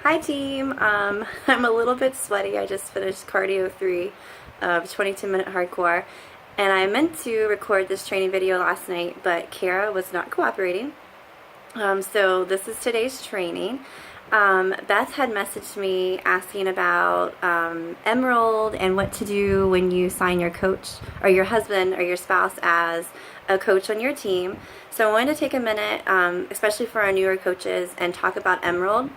Hi team, I'm a little bit sweaty. I just finished cardio 3 of 22-minute hardcore, and I meant to record this training video last night, but Kara was not cooperating. So this is today's training. Beth had messaged me asking about Emerald and what to do when you sign your coach or your husband or your spouse as a coach on your team. So I wanted to take a minute, especially for our newer coaches, and talk about Emerald.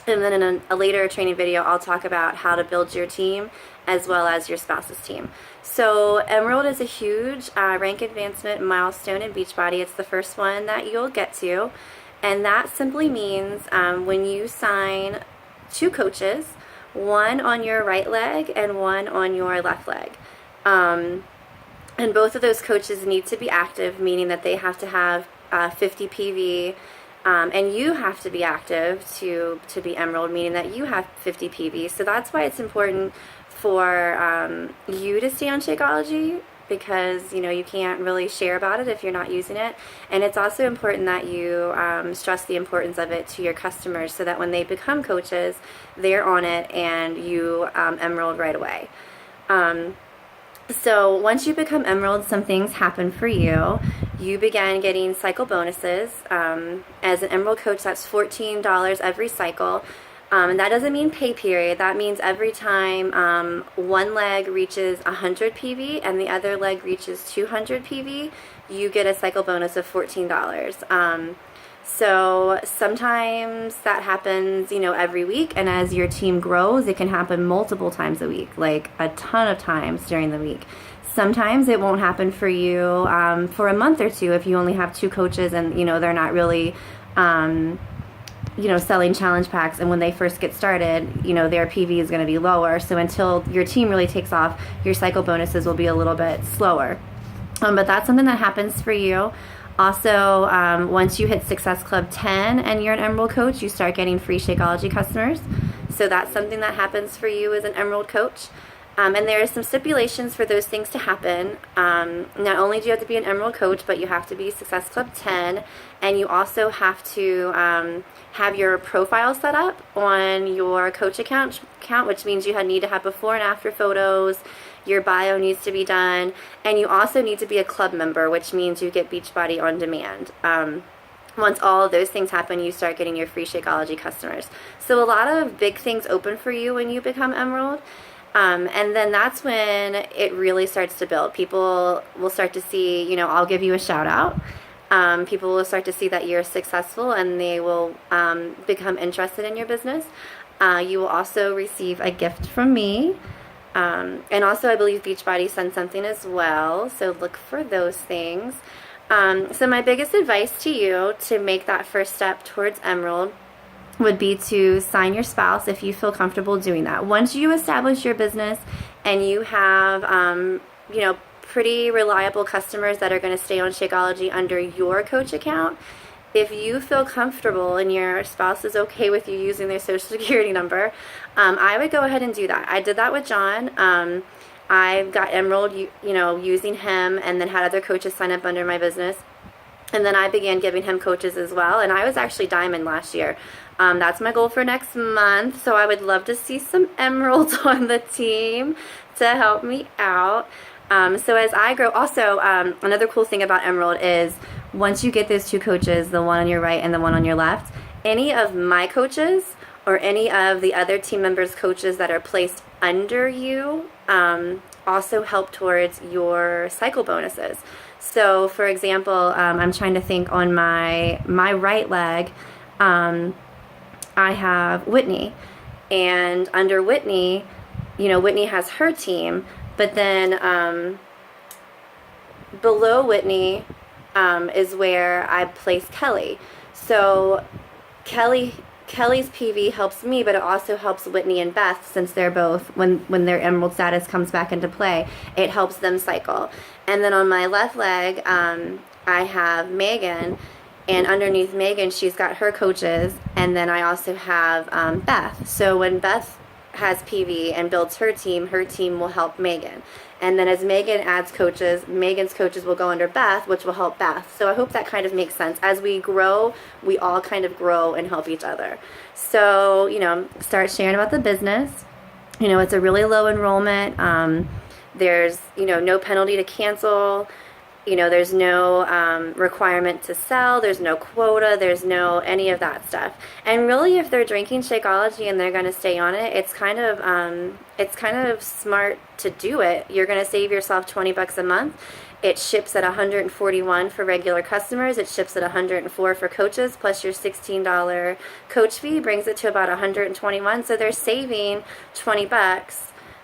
And then in a later training video, I'll talk about how to build your team as well as your spouse's team. So Emerald is a huge rank advancement milestone in Beachbody. It's the first one that you'll get to. And that simply means when you sign 2 coaches, one on your right leg and one on your left leg. And both of those coaches need to be active, meaning that they have to have 50 PV. And you have to be active to be Emerald, meaning that you have 50 PV. So that's why it's important for you to stay on Shakeology, because you can't really share about it if you're not using it. And it's also important that you stress the importance of it to your customers, so that when they become coaches, they're on it and you Emerald right away. So once you become Emerald, some things happen for you. You begin getting cycle bonuses. As an Emerald coach, that's $14 every cycle. And that doesn't mean pay period. That means every time one leg reaches 100 PV and the other leg reaches 200 PV, you get a cycle bonus of $14. So sometimes that happens, every week, and as your team grows, it can happen multiple times a week, like a ton of times during the week. Sometimes it won't happen for you for a month or two if you only have 2 coaches and, they're not really, selling challenge packs, and when they first get started, their PV is going to be lower. So until your team really takes off, your cycle bonuses will be a little bit slower. But that's something that happens for you. Also, once you hit Success Club 10 and you're an Emerald coach, you start getting free Shakeology customers. So that's something that happens for you as an Emerald coach. And there are some stipulations for those things to happen. Not only do you have to be an Emerald coach, but you have to be Success Club 10, and you also have to have your profile set up on your coach account, which means you need to have before and after photos. Your bio needs to be done, and you also need to be a club member, which means you get Beachbody on demand. Once all of those things happen, you start getting your free Shakeology customers. So a lot of big things open for you when you become Emerald. And then that's when it really starts to build. People will start to see, I'll give you a shout out. People will start to see that you're successful, and they will become interested in your business. You will also receive a gift from me. And also I believe Beachbody sends something as well, so look for those things. So my biggest advice to you to make that first step towards Emerald would be to sign your spouse if you feel comfortable doing that. Once you establish your business and you have, pretty reliable customers that are going to stay on Shakeology under your coach account, if you feel comfortable and your spouse is okay with you using their social security number, I would go ahead and do that. I did that with John. I got Emerald, using him, and then had other coaches sign up under my business. And then I began giving him coaches as well. And I was actually Diamond last year. That's my goal for next month. So I would love to see some Emeralds on the team to help me out. So as I grow, also another cool thing about Emerald is once you get those 2 coaches, the one on your right and the one on your left, any of my coaches or any of the other team members' coaches that are placed under you also help towards your cycle bonuses. So for example, I'm trying to think, on my right leg, I have Whitney, and under Whitney, Whitney has her team, but then below Whitney is where I place Kelly. So Kelly's PV helps me, but it also helps Whitney and Beth, since they're both, when their Emerald status comes back into play, it helps them cycle. And then on my left leg, I have Megan, and underneath Megan, she's got her coaches, and then I also have Beth. So when Beth has PV and builds her team will help Megan. And then as Megan adds coaches, Megan's coaches will go under Beth, which will help Beth. So I hope that kind of makes sense. As we grow, we all kind of grow and help each other. So, start sharing about the business. It's a really low enrollment. There's, no penalty to cancel. There's no requirement to sell. There's no quota. There's no any of that stuff. And really, if they're drinking Shakeology and they're going to stay on it, it's kind of smart to do it. You're going to save yourself $20 a month. It ships at $141 for regular customers. It ships at $104 for coaches, plus your $16 coach fee brings it to about $121. So they're saving $20.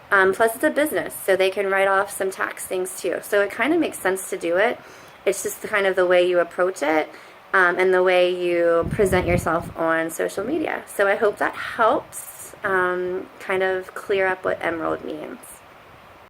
Plus it's a business, so they can write off some tax things too. So it kind of makes sense to do it. It's just the way you approach it and the way you present yourself on social media. So I hope that helps kind of clear up what Emerald means.